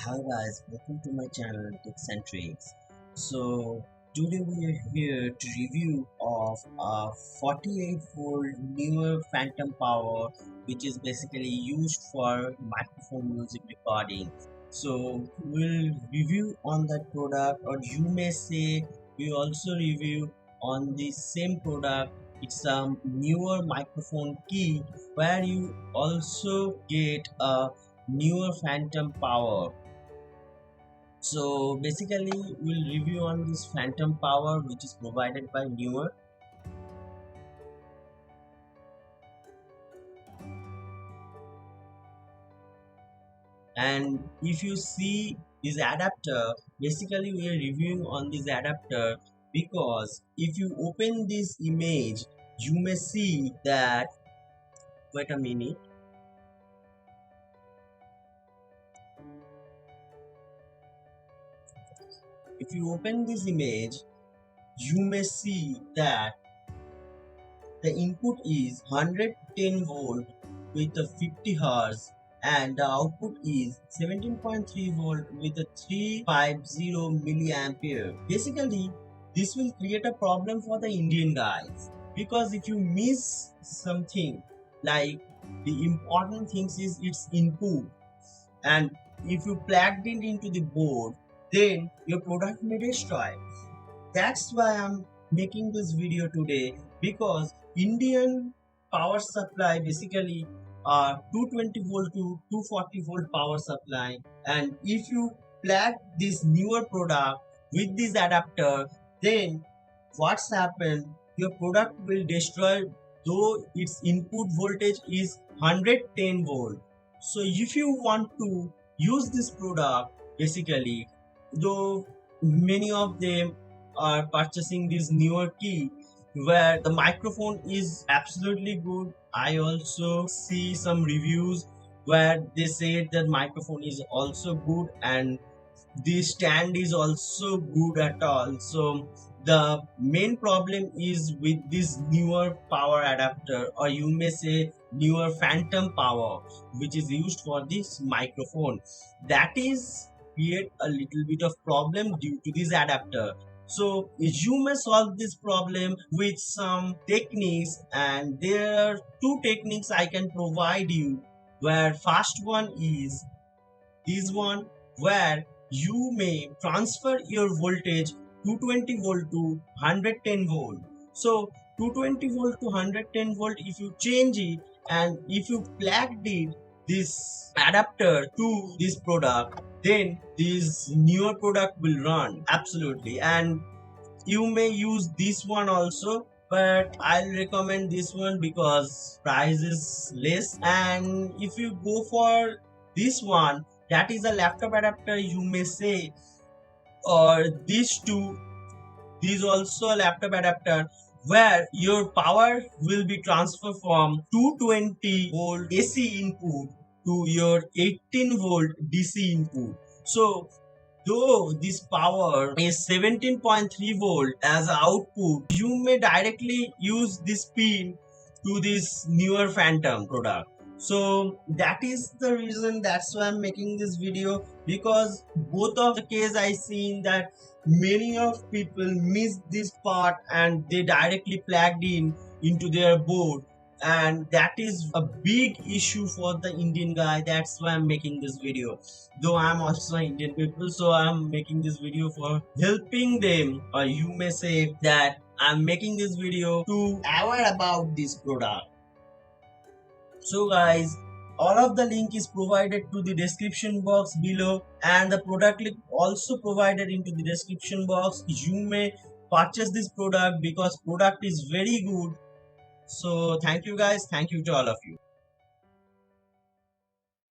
Hi guys, welcome to my channel Tips and Tricks. So today we are here to review of a 48 volt Neewer phantom power, which is basically used for microphone music recording. So we'll review on that product, or you may say we also review on the same product. It's a Neewer microphone key where you also get a Neewer phantom power. So basically we'll review on this phantom power which is provided by Neewer. And if you see this adapter, basically we are reviewing on this adapter because if you open this image you may see that, wait a minute, if you open this image you may see that the input is 110 volt with a 50 Hz and the output is 17.3 volt with a 350 milliampere. Basically, this will create a problem for the Indian guys because if you miss something, like the important things is its input, and if you plugged it into the board, then your product may destroy. That's why I'm making this video today, because Indian power supply basically are 220 volt to 240 volt power supply, and if you plug this Neewer product with this adapter, then what's happened, your product will destroy though its input voltage is 110 volt. So if you want to use this product, basically, though many of them are purchasing this Neewer key where the microphone is absolutely good. I also see some reviews where they say that microphone is also good and the stand is also good at all. So the main problem is with this Neewer power adapter, or you may say Neewer phantom power, which is used for this microphone, that is create a little bit of problem due to this adapter. So you may solve this problem with some techniques, and there are two techniques I can provide you, where first one is this one, where you may transfer your voltage 220 volt to 110 volt. So 220 volt to 110 volt, if you change it and if you plugged it this adapter to this product, then this Neewer product will run absolutely. And you may use this one also, but I'll recommend this one because price is less. And if you go for this one, that is a laptop adapter, you may say, or these two, these also a laptop adapter, where your power will be transferred from 220 volt AC input to your 18 volt DC input. So though this power is 17.3 volt as output, you may directly use this pin to this Neewer phantom product. So that is the reason, that's why I'm making this video, because both of the case I seen that many of people miss this part and they directly plugged in into their board, and that is a big issue for the Indian guy. That's why I'm making this video, though I'm also Indian people, so I'm making this video for helping them, or you may say that I'm making this video to aware about this product. So guys, all of the link is provided to the description box below, and the product link also provided into the description box. You may purchase this product because product is very good. So thank you guys, thank you to all of you.